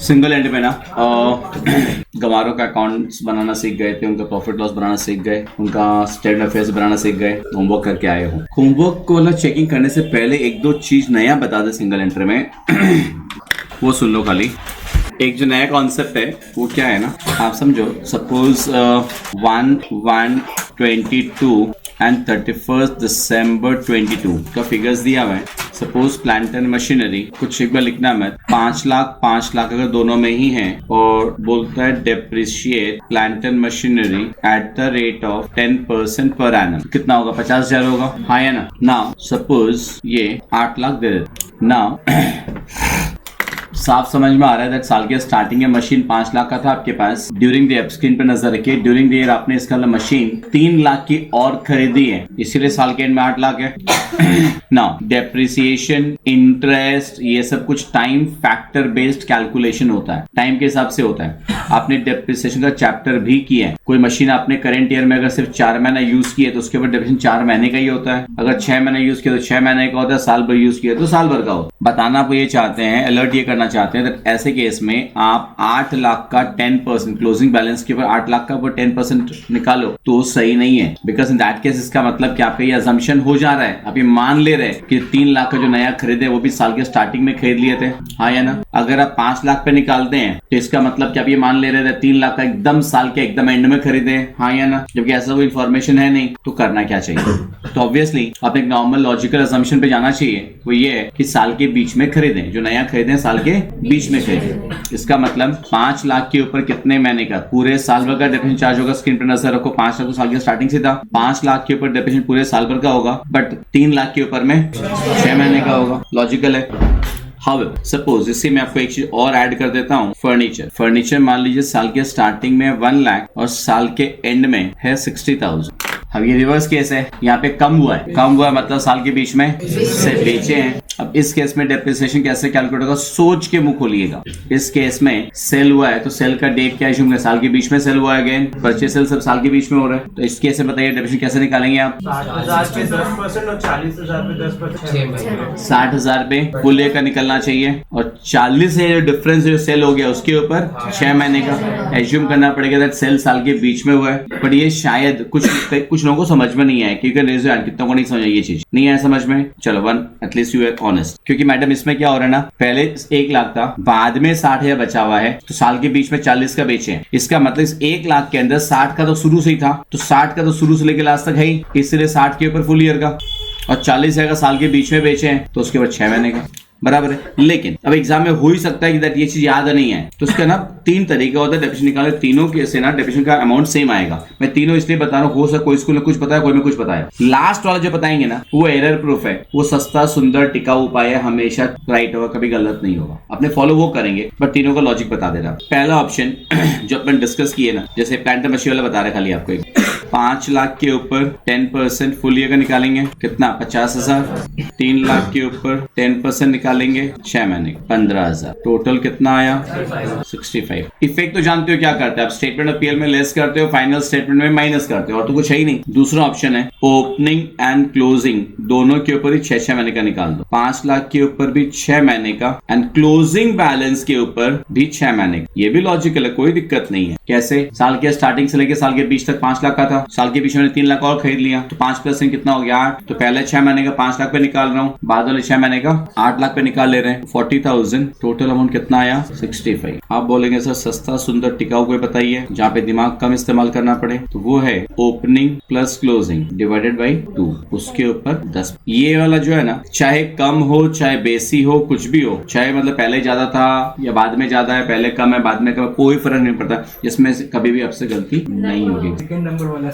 Single and में ना गवारों का अकाउंट्स बनाना सीख गए थे, उनका प्रॉफिट लॉस बनाना सीख गए, उनका स्टेटमेंट अफेयर्स बनाना सीख गए, होमवर्क करके आए हो। होमवर्क को ना चेकिंग करने से पहले एक दो चीज नया बता दे सिंगल एंट्री में वो सुन लो खाली। एक जो नया कॉन्सेप्ट है वो क्या है ना, आप समझो सपोज 1/1/22 एंड 31st December 22 का फिगर्स दिया हुआ है। सपोज प्लांट एंड मशीनरी कुछ एक बार लिखना मत, 5 लाख अगर दोनों में ही है और बोलता है depreciate plant and machinery at the rate of 10% per annum, कितना होगा? 50,000 होगा, हाँ या ना। नाउ सपोज ये 8 लाख दे देते। नाउ साफ समझ में आ रहा है दैट साल के स्टार्टिंग में मशीन 5 लाख का था आपके पास। ड्यूरिंग द ईयर स्क्रीन पे नजर रखिए, ड्यूरिंग द ईयर आपने इसका मशीन 3 लाख की और खरीदी है, इसीलिए साल के एंड में 8 लाख है। नाउ डेप्रिसिएशन, इंटरेस्ट, ये सब कुछ टाइम फैक्टर बेस्ड कैलकुलेशन होता है, टाइम के हिसाब से होता है। आपने डेप्रिसिएशन का चैप्टर भी किया है। कोई मशीन आपने करंट ईयर में अगर सिर्फ 4 महीना यूज किया तो उसके ऊपर डेप्रिसिएशन 4 महीने का ही होता है। अगर 6 महीने यूज किया तो 6 महीने का होता है, साल भर यूज किया तो साल भर का होता है। बताना आप ये चाहते हैं, अलर्ट ये करना चाहते हैं तो ऐसे केस में आप 8 लाख का 10% क्लोजिंग बैलेंस के ऊपर 8 लाख का ऊपर 10% निकालो तो सही नहीं है। बिकॉज इन दैट केस इसका मतलब कि आपका ये अजम्पशन हो जा रहा है, आप ये मान ले रहे हैं कि 3 लाख का जो नया खरीदे वो भी साल के स्टार्टिंग में खरीद लिए थे, हाँ या ना। अगर आप 5 लाख पे निकालते हैं तो इसका मतलब कि आप ये मान ले रहे थे 3 लाख का एकदम साल के एकदम एंड में खरीदे, हाँ या ना। जबकि ऐसा कोई इन्फॉर्मेशन है नहीं तो करना क्या चाहिए? तो ऑब्वियसली आप एक नॉर्मल लॉजिकल अजम्पशन पे जाना चाहिए, वो ये है कि साल के बीच में खरीदें, जो नया खरीदें साल के बीच में खरीदें। इसका मतलब 5 लाख के ऊपर कितने महीने का? पूरे साल भर का डेप्रिसिएशन चार्ज होगा। स्क्रीन पर नजर रखो, 5 लाख तो साल की स्टार्टिंग से था, 5 लाख के ऊपर डेप्रिसिएशन पूरे साल भर का होगा, बट 3 लाख के ऊपर में 6 महीने का होगा। लॉजिकल है। However, सपोज इससे मैं आपको एक चीज और ऐड कर देता हूँ, फर्नीचर मान लीजिए साल के स्टार्टिंग में 1 लाख और साल के एंड में है 60,000। अब ये रिवर्स केस है, यहाँ पे कम हुआ है मतलब साल के बीच में से बेचे हैं। अब इस केस में डेप्रिसिएशन कैसे कैलकुलेट होगा, सोच के मुंह खोलिएगा। इस केस में सेल हुआ है तो सेल का डेट क्या इशू है? साल के बीच में सेल हुआ है, अगेन परचेज सेल सब साल के बीच में हो रहा है। तो इस केस में बताइए डेप्रिसिएशन कैसे निकालेंगे आप? 60,000 पे 10% और 40,000 पे 10%। 60,000 पे फुल ईयर का निकलना चाहिए और 40 है जो डिफरेंस जो सेल हो गया उसके ऊपर 6 महीने का एज्यूम करना पड़ेगा दैट सेल साल के बीच में हुआ है। बट ये शायद कुछ लोगों को समझ में नहीं आया, क्योंकि कितनों को नहीं समझ ये चीज नहीं आया समझ में। चलो one at least you are honest, क्योंकि मैडम इसमें क्या हो रहा है ना, पहले 1 लाख था, बाद में 60,000 बचा हुआ है तो साल के बीच में 40 का बेचे हैं। इसका मतलब इस 1 लाख के अंदर 60 का तो शुरू से ही था, तो 60 का तो शुरू से लेकर लास्ट तक है ही, इसलिए 60 के ऊपर फुल ईयर का और 40,000 का साल के बीच में बेचे हैं तो उसके बाद 6 महीने का बराबर है। लेकिन अब एग्जाम में हो ही सकता है कि दैट ये चीज याद नहीं है, तो उसका ना 3 तरीका होता है डेप्रिसिएशन निकालने। तीनों के से ना डेप्रिसिएशन का अमाउंट सेम आएगा। मैं तीनों इसलिए बता रहा हूँ, हो सकता कोई स्कूल में कुछ पता है, कोई में कुछ पता है। लास्ट वाला जो बताएंगे ना वो एरर प्रूफ है, वो सस्ता सुंदर टिकाऊ उपाय है, हमेशा राइट होगा, कभी गलत नहीं होगा। अपने फॉलो वो करेंगे बट तीनों का लॉजिक बता दे रहा। पहला ऑप्शन जो अपन डिस्कस किए ना, जैसे प्लांट मशीन वाला बता रहे खाली आपको, 5 लाख के ऊपर 10% फुल ईयर का निकालेंगे, कितना? 50,000। 3 लाख के ऊपर 10% निकालेंगे 6 महीने 15,000, टोटल कितना आया? 65। इफेक्ट तो जानते हो क्या करते हैं आप, स्टेटमेंट ऑफ पीएल में लेस करते हो, फाइनल स्टेटमेंट में माइनस करते हो, और तो कुछ है ही नहीं। दूसरा ऑप्शन है ओपनिंग एंड क्लोजिंग, दोनों के ऊपर ही 6 महीने का निकाल दो। 5 लाख के ऊपर भी 6 महीने का एंड क्लोजिंग बैलेंस के ऊपर भी 6 महीने का। ये भी लॉजिकल है, कोई दिक्कत नहीं है। कैसे? साल के स्टार्टिंग से लेकर साल के बीच तक 5 लाख का था, साल के बीच में 3 लाख और खरीद लिया तो 5% कितना हो गया? 8। तो पहले 6 महीने का 5 लाख पे निकाल रहा हूँ, बाद वाले 6 महीने का 8 लाख पे निकाल ले रहे हैं, 40,000। टोटल अमाउंट कितना आया? 65। आप बोलेंगे सर सस्ता सुंदर टिकाऊ कोई बताइए जहाँ पे दिमाग कम इस्तेमाल करना पड़े, तो वो है opening plus closing divided by 2, उसके ऊपर 10। ये वाला जो है ना, चाहे कम हो चाहे बेसी हो, कुछ भी हो, चाहे मतलब पहले ज्यादा था या बाद में ज्यादा है, पहले कम है बाद में कम, कोई फर्क नहीं पड़ता, इसमें कभी भी आपसे गलती नहीं होगी। सेकंड नंबर वाला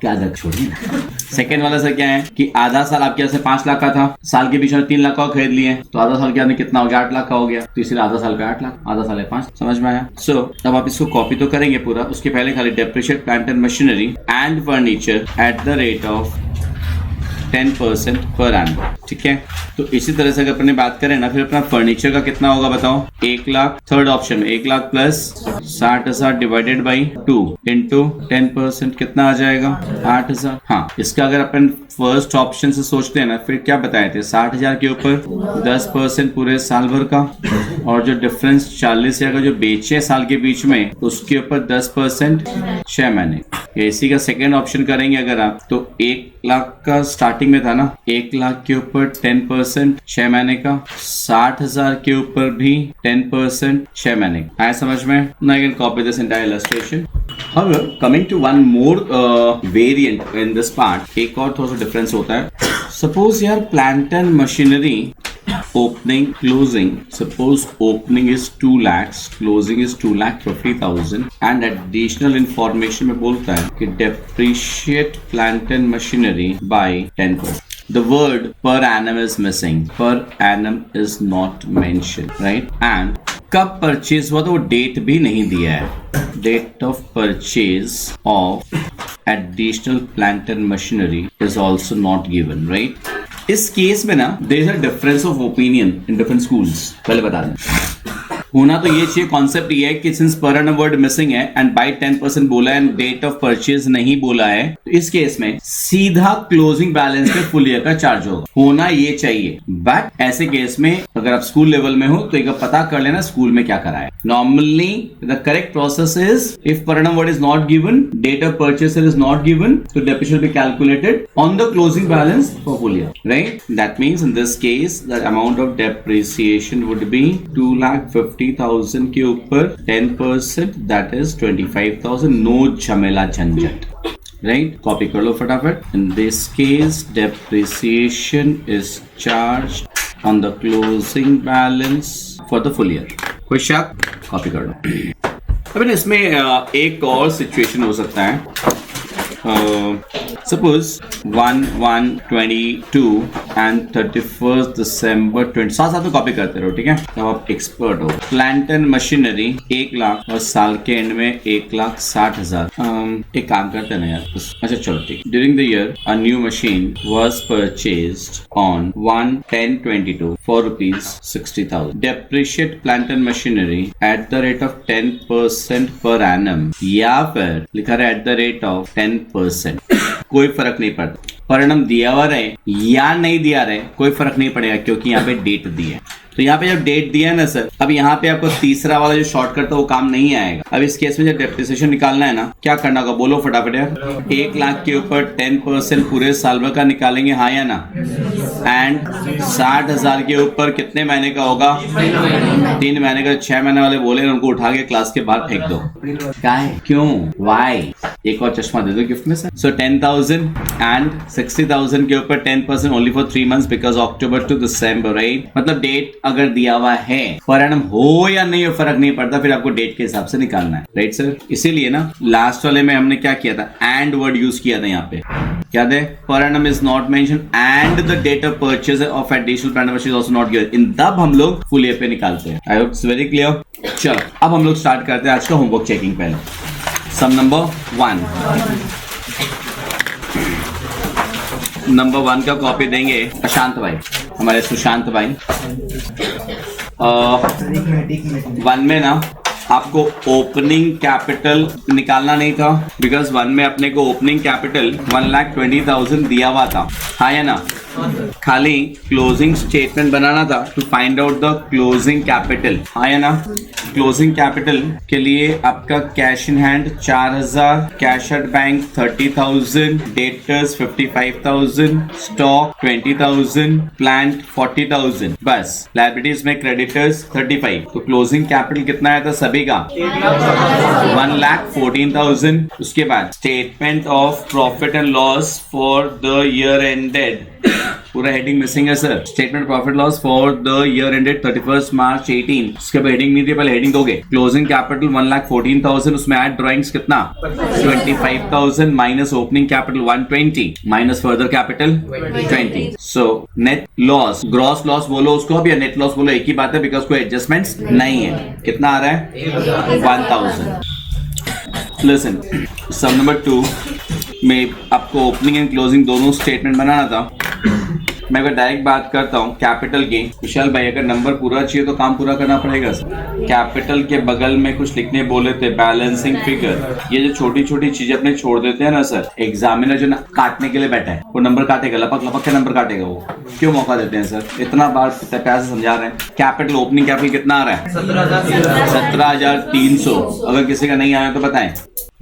क्या दर्द छोड़िए ना। सेकंड वाला सर क्या है कि आधा साल आपके यहाँ से 5 लाख का था, साल के बीच में 3 लाख का खरीद लिए, तो आधा साल के अंदर कितना हो गया? 8 लाख का हो गया, तो इसलिए आधा साल पे 8 लाख, आधा साल है 5। समझ में आया? सो अब आप इसको कॉपी तो करेंगे पूरा, उसके पहले खाली depreciate plant and machinery and furniture at the rate of 10% per annum, ठीक है। तो इसी तरह से अगर अपने बात करें ना, फिर अपना फर्नीचर का कितना होगा बताओ, 1 lakh, third option 1 lakh plus 60,000 divided by 2 into 10% कितना आ जाएगा, 8,000। हाँ, इसका अगर अपन फर्स्ट ऑप्शन से सोचते हैं ना, फिर क्या बताए थे, 60,000 के ऊपर 10% पूरे साल भर का, और जो डिफरेंस 40,000 का जो बेचे साल के बीच में, उसके ऊपर 10% 6 महीने। इसी का सेकेंड ऑप्शन करेंगे अगर आप, तो 1 लाख का स्टार्टिंग में था ना, 1 लाख के ऊपर 10% 6 महीने का, 60,000 के ऊपर भी 10% 6 महीने का। आया समझ में? Now I can copy this entire illustration. However, coming to one more variant in this part, एक और थोड़ा सा डिफरेंस होता है। Suppose यार plant and machinery opening closing, suppose opening is 2 lakhs, closing is 2,50,000 and additional information में बोलता है कि depreciate plant and machinery by 10%. The word per annum is missing, per annum is not mentioned, right? And कब purchase हुआ तो वो date भी नहीं दिया है, date of purchase of additional plant and machinery is also not given, right. इस case में ना there is a difference of opinion in different schools. पहले बता दें, होना तो ये चाहिए, कॉन्सेप्ट ये है कि सिंस पर एनम वर्ड मिसिंग है एंड बाय 10% बोला है एंड डेट ऑफ परचेज नहीं बोला है, तो इस केस में सीधा क्लोजिंग बैलेंस पे फुल ईयर का चार्ज होगा, होना ये चाहिए। बट ऐसे केस में अगर आप स्कूल लेवल में हो तो एक पता कर लेना स्कूल में क्या करा है। Normally the correct process is, if per annum word is not given, date of purchase is not given, तो depreciation be calculated on the closing balance for full year, right. That means in this case the amount of depreciation would be 2,50,000 के ऊपर 10%, that is 25,000, no झमेला झंझट, right. Copy कर लो फटाफट। इन this case depreciation is charge on the closing balance for the full year. कोई शक? Copy कर लो। अब इसमें एक और सिचुएशन हो सकता है। सपोज 1/1/22 एंड 31st December 20, साथ में कॉपी करते रहो, ठीक है। अब आप एक्सपर्ट हो। प्लांट एंड मशीनरी 1 लाख और साल के एंड में 1,60,000। एक काम करते हैं ना यार, अच्छा चलो ठीक। During the year a new machine was purchased on 1/10/22 for ₹60,000. Depreciate plant and machinery at the rate of 10% per annum, या फिर लिखा रहा है at the rate of 10%, कोई फर्क नहीं पड़ता। परिणाम दिया हुआ रहे या नहीं दिया रहे कोई फर्क नहीं पड़ेगा, क्योंकि यहाँ पे डेट दी है। तो यहाँ पे जब डेट दिया है ना सर, अब यहाँ पे आपको तीसरा वाला जो शॉर्टकट था वो काम नहीं आएगा। अब इस केस में जब डेप्रिसिएशन निकालना है ना, क्या करना होगा बोलो फटाफट यार। 1 लाख के ऊपर 10% पूरे साल भर का निकालेंगे, हाँ या ना। एंड 60,000 के ऊपर कितने महीने का होगा, 3 महीने का। 6 महीने वाले बोले उनको उठा के क्लास के बाहर फेंक दो। क्या है, क्यों, वाई? एक और चश्मा दे दो गिफ्ट में सर। सो 10,000 एंड 60,000 के ऊपर 10% only for 3 months because October to December, right. मतलब डेट अगर दिया हुआ है, पर एनम हो या नहीं हो फर्क नहीं पड़ता, फिर आपको डेट के हिसाब से निकालना है, राइट सर। इसीलिए ना लास्ट वाले में हमने क्या किया था, एंड वर्ड यूज किया था यहाँ पे। क्या दे, per annum is not mention and the date of purchase of additional plant machinery is also not given, इन तब हम लोग फुल ईयर पे निकालते हैं। I hope it's very clear. चलो अब हम लोग स्टार्ट करते हैं आज का होमवर्क चेकिंग। पहले सम नंबर 1, नंबर 1 का कॉपी देंगे प्रशांत भाई, हमारे सुशांत भाई। 1 में ना आपको ओपनिंग कैपिटल निकालना नहीं था, बिकॉज 1 में अपने को ओपनिंग कैपिटल 1,20,000 दिया हुआ था, हाँ या ना। खाली क्लोजिंग स्टेटमेंट बनाना था to find out the closing capital, हाँ या ना। क्लोजिंग कैपिटल के लिए आपका cash in hand 4,000, cash at bank 30,000, debtors 55,000, stock 20,000, plant 40,000, बस। लायबिलिटीज में क्रेडिटर्स 35। तो क्लोजिंग कैपिटल कितना आया था सभी का, 1,14,000। उसके बाद statement of profit and loss for the year ended, पूरा हेडिंग मिसिंग है sir. Statement profit loss for the year ended 31 March 18, उसके बाद हेडिंग नहीं थी, पहले हेडिंग दोगे। क्लोजिंग कैपिटल 1,14,000, उसमें ऐड ड्राइंग्स कितना 25,000 minus opening capital 120 minus further capital 20। So net loss, gross loss बोलो उसको अब या नेट लॉस बोलो, एक ही बात है बिकॉज कोई एडजस्टमेंट्स नहीं है। कितना आ रहा है 1,000। लिसन, सम नंबर 2, में आपको ओपनिंग एंड क्लोजिंग दोनों स्टेटमेंट बनाना था। मैं अगर डायरेक्ट बात करता हूँ कैपिटल की, विशाल भाई अगर नंबर पूरा चाहिए तो काम पूरा करना पड़ेगा सर। कैपिटल के बगल में कुछ लिखने बोले थे, बैलेंसिंग फिगर, ये जो छोटी छोटी चीजें अपने छोड़ देते हैं ना सर, एग्जामिनर जो काटने के लिए बैठा है वो नंबर काटेगा, लपक लपक के नंबर काटेगा। वो क्यों मौका देते हैं सर? इतना बार प्यार से समझा रहे हैं। कैपिटल ओपनिंग कैपिटल कितना आ रहा है? 17,300। अगर किसी का नहीं आया तो बताएं।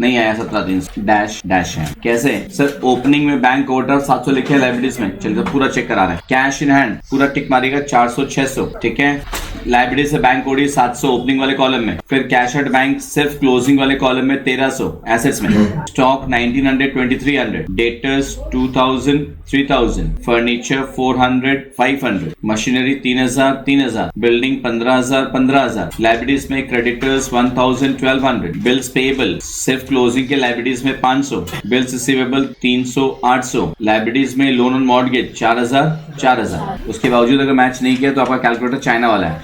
नहीं आया 17,300 डैश डैश है। कैसे सर? ओपनिंग में बैंक ओवरड्राफ्ट 700 लिखे हैं लाइबिलिटीज में, चलिए पूरा चेक करा रहे हैं। कैश इन हैंड पूरा टिक मारेगा 400-600, ठीक है। लाइबिलिटी से बैंक ओडी 700 ओपनिंग वाले कॉलम में, फिर कैश एट बैंक सिर्फ क्लोजिंग वाले कॉलम में 1300, एसेट्स में stock 1900 2300, debtors 2000 3000, furniture 400 500, machinery 3000, building 15,000, liabilities में क्रेडिटर्स 1000 1200, बिल्स पेएबल सिर्फ क्लोजिंग के लाइबिलिटीज में 500, बिल्स रिसीवेबल 300 800, लाइबिलिटीज में लोन ऑन मॉर्गेज 4000। उसके बावजूद अगर मैच नहीं किया तो आपका कैलकुलेटर चाइना वाला है।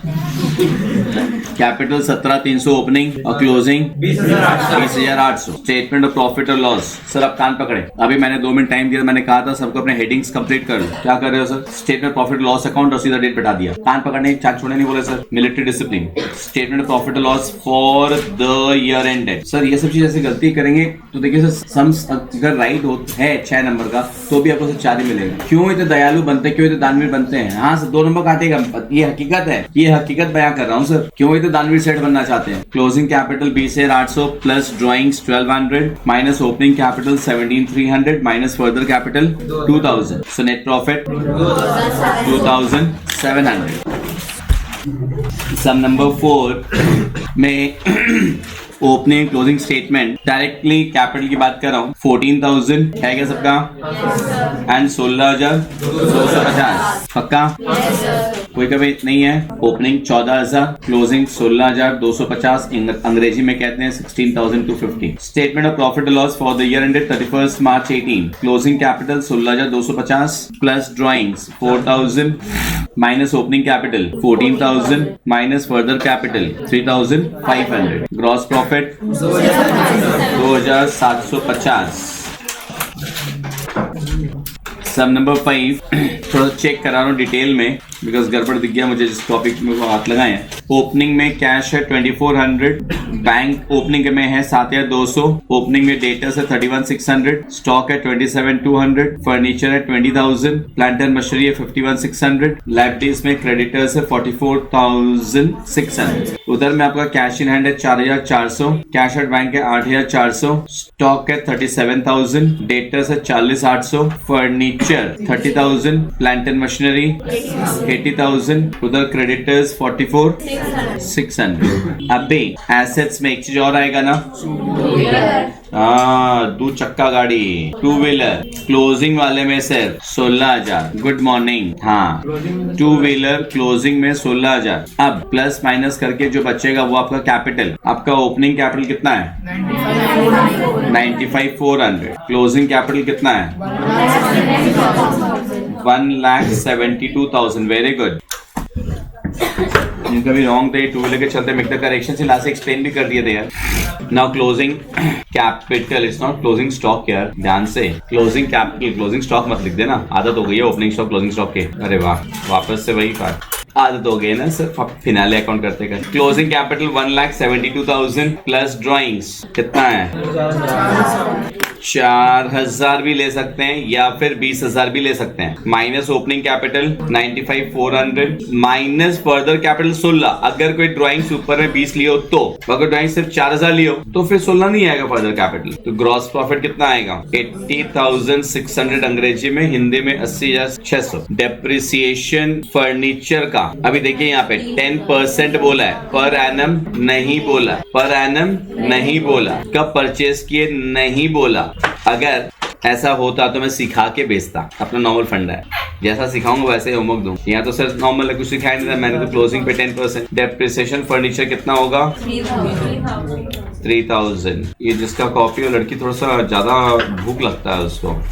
कैपिटल 17,300 ओपनिंग और क्लोजिंग 20,800। स्टेटमेंट ऑफ प्रॉफिट और लॉस। सर आप कान पकड़े, अभी मैंने 2 मिनट टाइम दिया, मैंने कहा था सबको अपने हेडिंग्स कंप्लीट कर लो। क्या कर रहे हो sir? Statement profit loss account और सीधा डेट बैठा दिया। कान पकड़ने चार्ट छोड़ने नहीं बोले sir, military discipline. Statement of profit और loss for the year end date. Sir ये सब चीज ऐसे गलती करेंगे तो देखिए सर, सम्स अगर राइट है 6 नंबर का तो भी आपको सिर्फ 4 ही मिलेगा। क्यों इतने दयालु बनते हैं, क्यों इतने दानवीर बनते हैं? हाँ सर 2 नंबर काटेगा, ये हकीकत है, ये हकीकत बयां कर रहा हूँ सर। क्यों इतने दानवीर सेट बनना चाहते हैं? Closing capital 20,800 plus drawings 1200 minus opening capital 17,300 minus further capital 2000, so net profit 2,700। सम नंबर 4 में opening closing statement directly capital की बात कर रहा हूँ। 14,000 है क्या सबका? एंड 16,250 पक्का? कोई कभी नहीं है। ओपनिंग 14,000, क्लोजिंग 16,250, अंग्रेजी में कहते हैं 16,250। Statement of profit loss for the year ended 31 March 18। Closing capital 16,250 plus drawings 4,000 minus opening capital 14,000 minus further capital 3,500। Gross profit 2,750। Sum number 5 थोड़ा चेक करा रहा हूँ डिटेल में, बिकॉज गड़बड़ दिख गया मुझे जिस टॉपिक में वो हाथ लगाए हैं। ओपनिंग में कैश है 2400, बैंक ओपनिंग में है 7,200, ओपनिंग में डेटर्स है 31,600, स्टॉक है 27,200, फर्नीचर है 20,000, प्लांट एंड मशीनरी है 51,600, लाइबिलिटीज में क्रेडिटर्स है 44,600। उधर में आपका कैश इन हैंड है 4,400, कैश एट बैंक है 8,400, स्टॉक है 37,000, डेटर्स है 40,800, फर्नीचर 30,000, प्लांट एंड मशीनरी 80,000, उधर क्रेडिटर्स 44,600। अभी एसेट्स में एक चीज और आएगा ना, दो चक्का गाड़ी 2 व्हीलर, क्लोजिंग वाले में सिर्फ 16,000। Good morning. हाँ 2 व्हीलर क्लोजिंग में 16,000। अब प्लस माइनस करके जो बचेगा वो आपका कैपिटल। आपका ओपनिंग कैपिटल कितना है? 95,400। क्लोजिंग कैपिटल कितना है? 1,72,000। Very good. इनका भी रॉन्ग थे, 2 व्हीलर के चलते मिक्टर करेक्शन से लास्ट एक्सप्लेन भी कर दिए थे यार। Now closing capital, it's not closing stock यार, ध्यान से। क्लोजिंग कैपिटल, क्लोजिंग स्टॉक मत लिख देना, आदत हो गई है ओपनिंग स्टॉक क्लोजिंग स्टॉक के। अरे वाह, वापस से वही बात, आदत हो गई ना सर फिनाले अकाउंट करते कर। क्लोजिंग कैपिटल 1,72,000 प्लस ड्रॉइंग्स कितना है? 4,000 भी ले सकते हैं या फिर 20,000 भी ले सकते हैं, minus opening capital 95,400 minus further capital 16। अगर कोई ड्राइंग्स ऊपर में 20 लियो तो, अगर ड्राइंग सिर्फ 4,000 लियो तो फिर 16 नहीं आएगा फर्दर कैपिटल। तो ग्रॉस प्रॉफिट कितना आएगा? 80,600 अंग्रेजी में, हिंदी में 80,600। डेप्रिसिएशन फर्नीचर का अभी देखिए यहाँ पे 10% बोला है, पर एनम नहीं बोला, पर एनम नहीं बोला, कब परचेज किए नहीं बोला। अगर ऐसा होता तो मैं सिखा के बेचता, अपना नॉर्मल फंड है, जैसा सिखाऊंगा वैसे ही होमवर्क दूं। यहाँ तो सर नॉर्मल है, कुछ सिखाया नहीं था मैंने, तो क्लोजिंग पे 10%। डेप्रिसिएशन फर्नीचर कितना होगा? 3000। ये जिसका कॉफी और लड़की थोड़ा सा ज्यादा भूख लगता है उसको।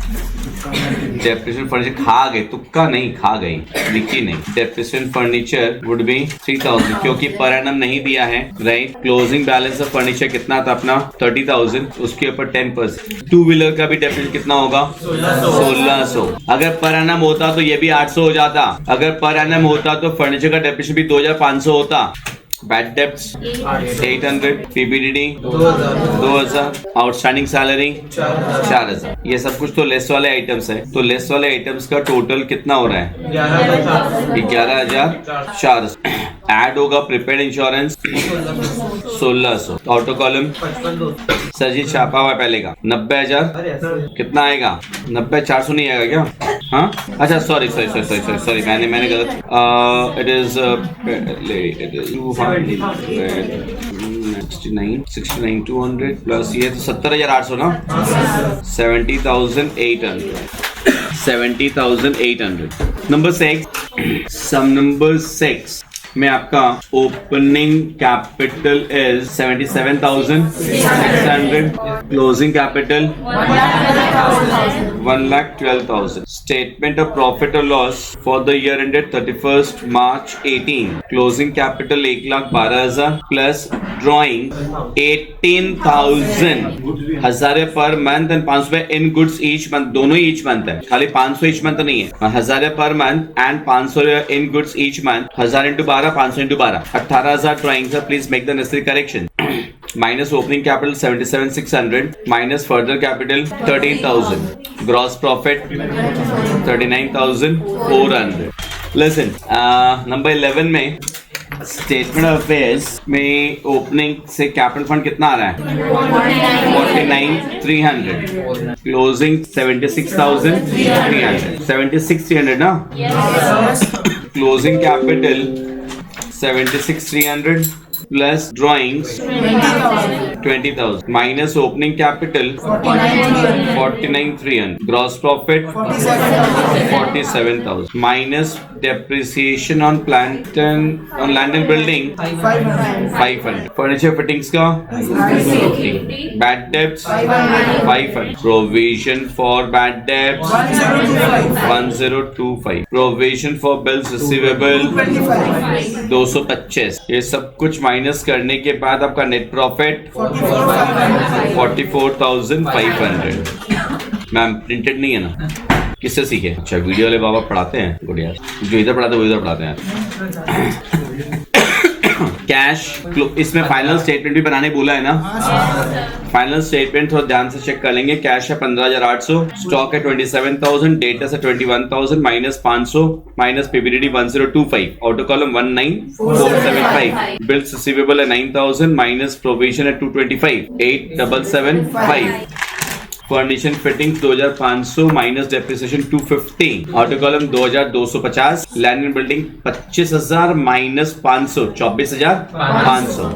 डेप्रिसिएशन फर्नीचर खा गई, तुक्का नहीं, खा गई, लिखी नहीं। डेप्रिसिएशन फर्नीचर वुड बी 3000 क्योंकि पर एनम नहीं दिया है, right. Closing balance of furniture कितना था अपना 30,000, उसके ऊपर 10%। टू व्हीलर का भी डेप्रिसिएशन कितना होगा 1600। अगर पर एनम होता तो ये भी 800 हो जाता। अगर पर एनम होता तो फर्नीचर का डेप्रिसिएशन भी 2500 होता। Bad debts 800, पीपीडीडी 2000, outstanding salary 4000। ये सब कुछ तो लेस वाले आइटम्स है। तो लेस वाले आइटम्स का टोटल कितना हो रहा है 11,400। ऐड होगा prepaid insurance 1600। Auto column sir ji छापा हुआ पहले का 90,000। कितना आएगा 90,400 नहीं आएगा क्या? हाँ अच्छा सॉरी मैंने गलत। इट इज 69 200 प्लस ये तो 70,800 ना 70,800। नंबर 6, सम नंबर 6 में आपका opening capital is 77,600, closing capital 1,12,000। Statement of profit और loss for the year ended 31st March 18, closing capital 1,12,000 plus drawing 18,000 हज़ारे per month and 500 in goods each month. दोनों ही each month है, खाली 500 ईच मंथ नहीं है। Hazare per month and 500 in goods each month. 1000 into 12 500 into 12 18,000 drawings. Please make the necessary correction. Minus opening capital 77,600 minus further capital 13,000। Gross profit 39,400। Listen, number 11 में statement of affairs में opening से capital fund कितना आ रहा है 49,300, closing 76,300। 76,300 ना, closing capital 76,300 plus drawings 20,000 minus opening capital 49,300, gross profit 47,000 minus depreciation on land and building 500, furniture fittings का 50, bad debts 500, provision for bad debts 1025, provision for bills receivable 225। ये सब कुछ minus करने के बाद आपका नेट प्रॉफिट 44,500। मैम प्रिंटेड नहीं है ना, किससे सीखे? अच्छा वीडियो वाले बाबा पढ़ाते हैं, गुड़िया जो इधर पढ़ाते हैं वो इधर पढ़ाते हैं। कैश, इसमें फाइनल स्टेटमेंट भी बनाने बोला है ना, फाइनल स्टेटमेंट थोड़ा ध्यान से चेक कर लेंगे। कैश है 15,800, स्टॉक है 27,000, डेटा से 21,000 minus 500 minus PBDD 1025, auto column 19,475, bills receivable है 9,000 माइनस प्रोविजन है 225, 8,775, furnishing fittings 2,500 minus depreciation 250, auto column 2,250, land and building 25,000 minus 500 24,500।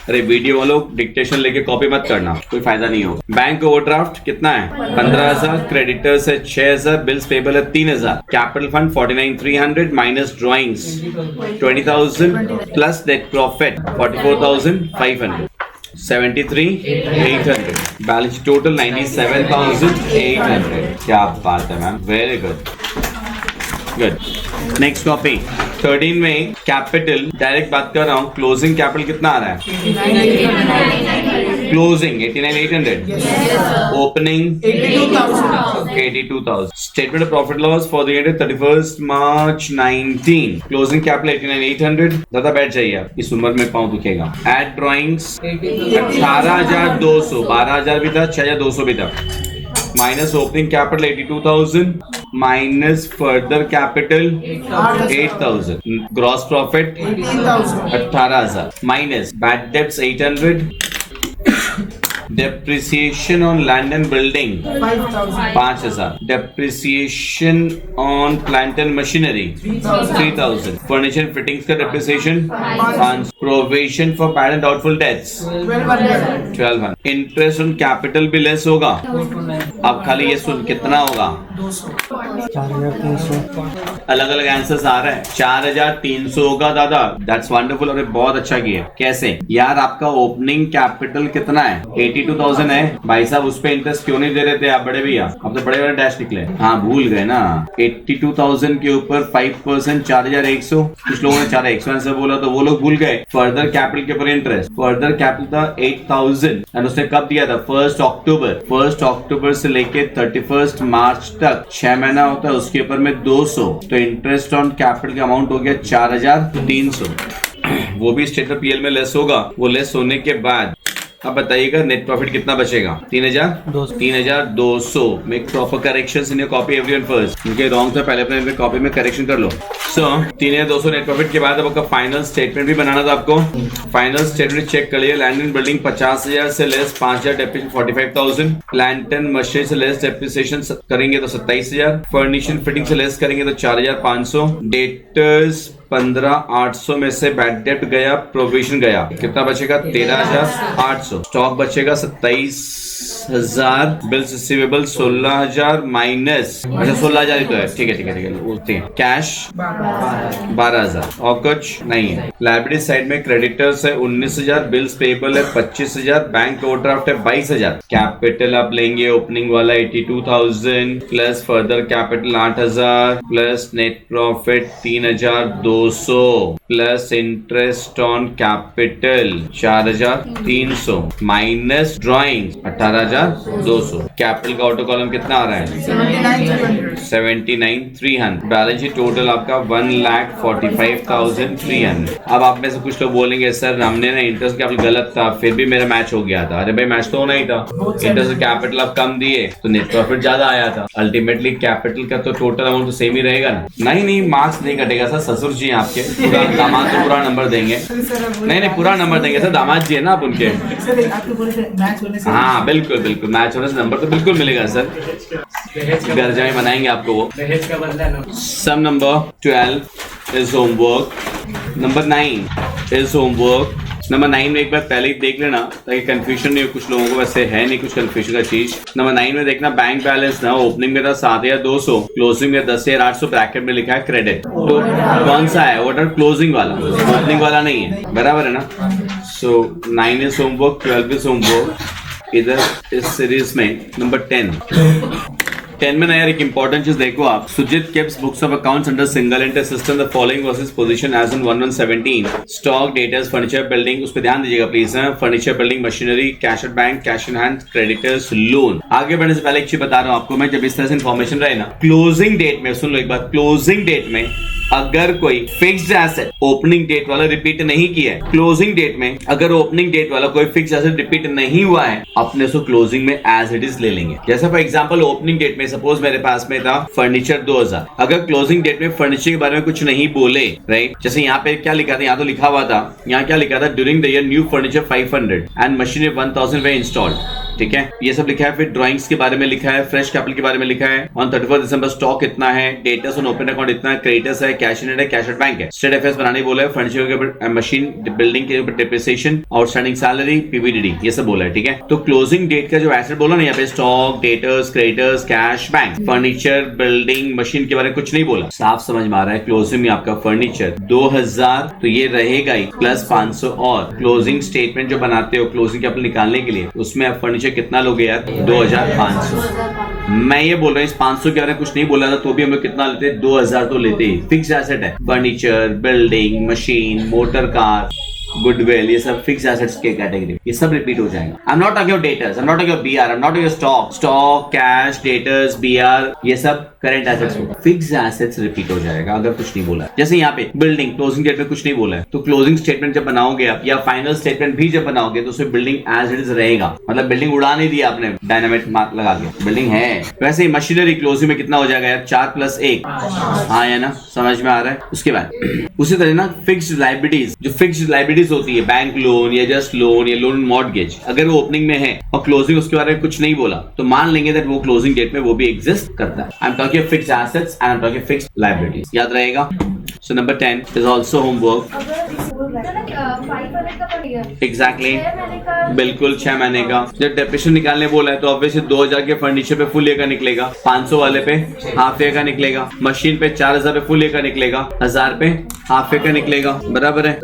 अरे वीडियो वालों डिक्टेशन लेके कॉपी मत करना, कोई फायदा नहीं होगा। बैंक ओवरड्राफ्ट कितना है 15,000, क्रेडिटर्स है 6,000, बिल्स पेबल है 3,000, capital fund 49,300 minus drawings 20,000 plus net profit 44,500, 73,800, balance total 97,800। क्या बात है ma'am, very good good. Next copy 13 में कैपिटल डायरेक्ट बात कर रहा हूँ। क्लोजिंग कैपिटल कितना आ रहा है closing 89,800, opening 82,000। Statement of profit loss for the year 31st March 19, closing capital 89,800। ज्यादा बैठ जाइए आप, इस उम्र में पाँव दुखेगा। एड ड्रॉइंग्स 18,200, 12,000 भी था, 6,200 भी था, minus opening capital 82,000 minus further capital 8,000, gross profit 18,000 minus bad debts 800, depreciation on land and building 5,000, depreciation on plant and machinery 3,000, furniture fittings का depreciation 5, provision for bad and doubtful debts 1200, interest on capital भी less होगा। अब खाली ये सुन कितना होगा, 4,300। अलग अलग आंसर्स आ रहे हैं। 4,300 होगा दादा, दैट्स वंडरफुल। और बहुत अच्छा किया। कैसे यार, आपका ओपनिंग कैपिटल कितना है, 82,000 है भाई साहब, उस पे इंटरेस्ट क्यों नहीं दे रहे थे आप बड़े भैया, अब तो बड़े बड़े डैश निकले। हाँ भूल गए ना, 82,000 के ऊपर 5% 4,100, कुछ लोगों ने 4,100 आंसर बोला तो वो लोग भूल गए। फर्दर कैपिटल के ऊपर इंटरेस्ट, फर्दर कैपिटल था 8,000 एंड उसने कब दिया था, 1 अक्टूबर से लेके 31 मार्च तक 6 महीना होता है, उसके ऊपर में 200, तो इंटरेस्ट ऑन कैपिटल का अमाउंट हो गया 4,300। वो भी स्टेट ऑफ पीएल में लेस होगा। वो लेस होने के बाद अब बताइएगा नेट प्रॉफिट कितना बचेगा, 3,200। Make proper corrections in your copy everyone first, उनके रॉन्ग था पहले अपने कॉपी में करेक्शन कर लो। सो 3,200 नेट प्रॉफिट के बाद अब आपका फाइनल स्टेटमेंट भी बनाना था आपको। फाइनल स्टेटमेंट चेक कर लिए। लैंड एंड बिल्डिंग 50,000 से less 5,000 depreciation 45,000, plant and machinery से लेस डेप्रिसिएशन करेंगे तो 27,000, फर्नीचर फिटिंग से लेस करेंगे तो 4,500, डेटर्स 15,800 में से बैड डेट गया, प्रोविजन गया, कितना बचेगा 13,800, स्टॉक बचेगा 27,000, बिल्स रिसीवेबल 16,000 माइनस, अच्छा 16,000 ही तो है, ठीक है, कैश 12,000 और कुछ नहीं है। लायबिलिटी साइड में क्रेडिटर्स है 19,000, बिल्स पेएबल है 25,000, बैंक ओवरड्राफ्ट है 22,000, कैपिटल आप लेंगे ओपनिंग वाला 82,000 plus further capital 8,000 plus net profit 3,200 plus interest on capital 4,300 minus drawing 18,200। Capital का ऑटो कॉलम कितना आ रहा है 79,300। बैलेंस शीट टोटल आपका 1,45,300। अब आप में से कुछ लोग बोलेंगे सर हमने ना इंटरेस्ट कैपिटल गलत था फिर भी मेरा मैच हो गया था। अरे भाई मैच तो होना ही था, इंटरेस्ट कैपिटल आप कम दिए तो नेट प्रॉफिट ज्यादा आया था। अल्टीमेटली कैपिटल का तो टोटल अमाउंट तो सेम ही रहेगा ना। नहीं मार्क्स नहीं कटेगा सर, ससुर जी आपके पूरा दामाद को पूरा नंबर देंगे। नहीं पूरा नंबर देंगे सर, दामाद जी है ना आप उनके। हाँ बिल्कुल मैच होने से नंबर तो बिल्कुल मिलेगा सर, घर जाए बनाएंगे आपको वो। Sum number 12 is homework, number 9 is homework. Number 9 में एक बार पहले ही देख लेना ताकि कंफ्यूजन नहीं हो, कुछ लोगों को वैसे है नहीं कुछ कंफ्यूजन का चीज। नंबर 9 में देखना बैंक बैलेंस ना ओपनिंग में था 7,200, क्लोजिंग में 10,800, ब्रैकेट में लिखा है क्रेडिट। तो कौन सा है वो, क्लोजिंग वाला, ओपनिंग वाला नहीं है, बराबर है ना। सो 9 इज होमवर्क, 12 इज होमवर्क। इधर इस सीरीज में नंबर 10 में ना यार एक इंपॉर्टेंट चीज देखो आप। सुजित keeps books of accounts under single entry system. The following was his position as on 1/1/17. Stock, debtors, furniture, building, उस पे ध्यान दीजिएगा please. Furniture, building, machinery, cash at bank, cash in hand, creditors, loan. आगे बढ़ने से पहले एक चीज बता रहा हूँ आपको मैं, जब इस तरह से इन्फॉर्मेशन रहे ना, क्लोजिंग डेट में सुन लो एक बात, क्लोजिंग डेट में अगर कोई फिक्स्ड एसेट ओपनिंग डेट वाला रिपीट नहीं किया है, क्लोजिंग डेट में अगर ओपनिंग डेट वाला कोई फिक्स्ड एसेट रिपीट नहीं हुआ है, अपने उसको क्लोजिंग में एज इट इज ले लेंगे। जैसे फॉर एग्जांपल ओपनिंग डेट में सपोज मेरे पास में था फर्नीचर 2,000, अगर क्लोजिंग डेट में फर्नीचर के बारे में कुछ नहीं बोले, राइट, जैसे यहाँ पे क्या लिखा था, यहाँ तो लिखा हुआ था, यहाँ क्या लिखा था, during the year new furniture 500 and machinery 1,000 way installed, ठीक है, ये सब लिखा है। फिर ड्राइंग्स के बारे में लिखा है, फ्रेश कैपिटल के बारे में लिखा है, ऑन 31 दिसंबर स्टॉक इतना है, डेटर्स ऑन ओपन अकाउंट इतना है, क्रेडिटर्स है, कैश इन हैंड है, कैश एट बैंक है, स्टेट अफेयर्स बनाने बोला है, फर्नीचर के ऊपर मशीन, बिल्डिंग के ऊपर डिप्रिसिएशन, आउटस्टैंडिंग सैलरी, पीवीडीडी, ये सब बोला है, ठीक है। तो क्लोजिंग डेट का जो एसेट बोला ना यहाँ पे, stock, debtors, creditors, cash, bank, furniture, building, machine के बारे में कुछ नहीं बोला, साफ समझ में आ रहा है। क्लोजिंग में आपका फर्नीचर 2,000 तो ये रहेगा ही, प्लस 500 और क्लोजिंग स्टेटमेंट जो बनाते हो क्लोजिंग कैपिटल निकालने के लिए, उसमें आप फर्नीचर कितना लोगे यार, 2,500। मैं ये बोल रहा हूँ इस 500 के बारे में कुछ नहीं बोला था तो भी हम लोग कितना लेते, 2,000 तो लेते ही। फिक्स एसेट है, furniture, building, machine, motor car, goodwill, ये सब फिक्स एसेट्स के कैटेगरी, ये सब रिपीट हो जाएगा। I am not talking about debtors, I am not talking about BR, I am not talking about stock, cash, debtors, BR, ये सब current assets होगा। फिक्स एसेट्स रिपीट हो जाएगा अगर कुछ नहीं बोला। जैसे यहाँ पे बिल्डिंग क्लोजिंग डेट में कुछ नहीं बोला है, तो क्लोजिंग स्टेटमेंट जब बनाओगे आप या फाइनल स्टेटमेंट भी जब बनाओगे तो उसमें बिल्डिंग एज इट इज रहेगा, मतलब बिल्डिंग उड़ा नहीं दिया आपने डायनामाइट मार्क लगा के, बिल्डिंग है। वैसे ही मशीनरी क्लोजिंग में कितना हो जाएगा यार, 4+1, हाँ या ना, समझ में आ रहा है। उसके बाद उसी तरह ना फिक्स्ड लायबिलिटीज, जो फिक्स्ड लायबिलिटीज एंट्रीज होती है, बैंक लोन या जस्ट लोन या लोन मॉर्गेज, अगर वो ओपनिंग में है और क्लोजिंग उसके बारे में कुछ नहीं बोला तो मान लेंगे दैट वो क्लोजिंग डेट में वो भी एग्जिस्ट करता है। I am talking fixed assets and I am talking fixed liabilities, याद रहेगा। So number 10 is also homework. Exactly, बिल्कुल 6 महीने का। जब डेप्रिसिएशन निकालने बोला है तो ऑब्वियसली 2000 के फर्नीचर पे फुल ईयर का निकलेगा, 500 वाले पे हाफ ईयर का निकलेगा, मशीन पे 4000 पे फुल ईयर का निकलेगा, 1000 पे हाफ ईयर का निकलेगा, बराबर है।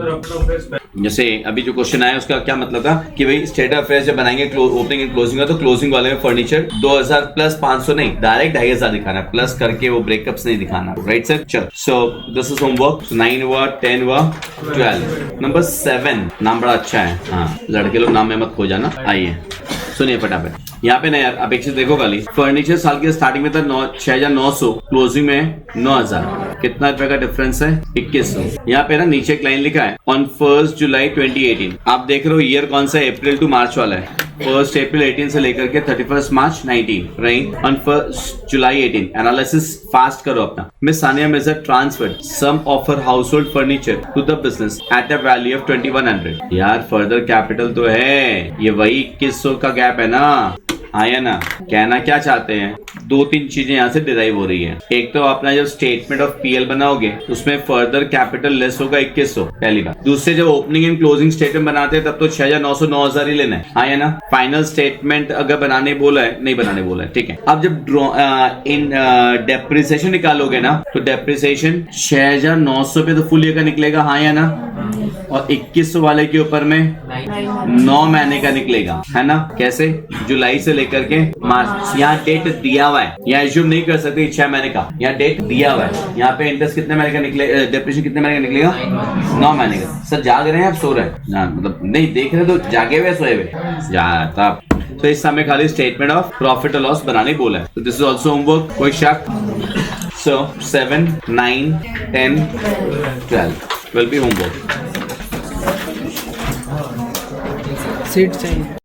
जैसे अभी जो क्वेश्चन आया उसका क्या मतलब था कि भाई स्टेट ऑफ अफेयर्स जब बनाएंगे ओपनिंग एंड क्लोजिंग का तो क्लोजिंग वाले में फर्नीचर 2000 प्लस 500 नहीं, डायरेक्ट 2500 दिखाना, प्लस करके वो ब्रेकअप्स नहीं दिखाना, राइट सर। चल, सो दिस इज होमवर्क। 9 हुआ, 10 हुआ, 12। नंबर 7 नाम बड़ा अच्छा है, हाँ लड़के लोग नाम में मत खो जाना। आइए सुनिए फटाफट, यहाँ पे ना यार आप एक चीज देखो खाली, फर्नीचर साल की स्टार्टिंग में था 6900, क्लोजिंग में 9000, कितना रुपए का डिफरेंस है? 2100। यहाँ पे ना नीचे एक लाइन लिखा है ऑन 1 जुलाई 2018। आप देख रहे हो ईयर कौन सा है? अप्रैल टू मार्च वाला है। 1 अप्रैल 18 से लेकर के 31 मार्च 19, right? On 1 July 18 analysis fast करो अपना। Miss Sania Mirza transferred some of her household furniture to the business at a value of 2100। यार फर्दर कैपिटल तो है, ये वही 2100 का गैप है ना, आया ना। कहना क्या चाहते हैं, 2-3 चीजें यहाँ से डिराइव हो रही है। एक तो अपना जब स्टेटमेंट ऑफ पीएल बनाओगे उसमें फर्दर कैपिटल लेस होगा 2100, पहली बात। दूसरे जब ओपनिंग एंड क्लोजिंग स्टेटमेंट बनाते हैं तब तो 6900 9000 ही लेना है, आया ना। फाइनल स्टेटमेंट अगर बनाने बोला है, नहीं बनाने बोला है, ठीक है। अब जब इन डेप्रिसिएशन निकालोगे ना तो डेप्रिसिएशन 6900 पे तो फुल ईयर का निकलेगा, हाँ या ना, और 2100 वाले के ऊपर में 9 महीने का निकलेगा, है ना। कैसे? जुलाई से लेकर के मार्च। यहाँ डेट दिया हुआ है, यहाँ एज्यूम नहीं कर सकते 6 महीने का, यहाँ डेट दिया हुआ है। यहाँ पे इंटरेस्ट कितने महीने का निकलेगा, डेप्रिसिएशन कितने महीने का निकलेगा? 9 महीने का। सर जाग रहे हैं आप, सो रहे हैं? मतलब नहीं देख रहे तो जागे हुए सोए हुए जाता। तो इस समय खाली स्टेटमेंट ऑफ प्रॉफिट और लॉस बनाने बोला है। तो दिस इज ऑल्सो होमवर्क, कोई शक? सो 7, 9, 10, 12 will be homework. सीट चाहिए।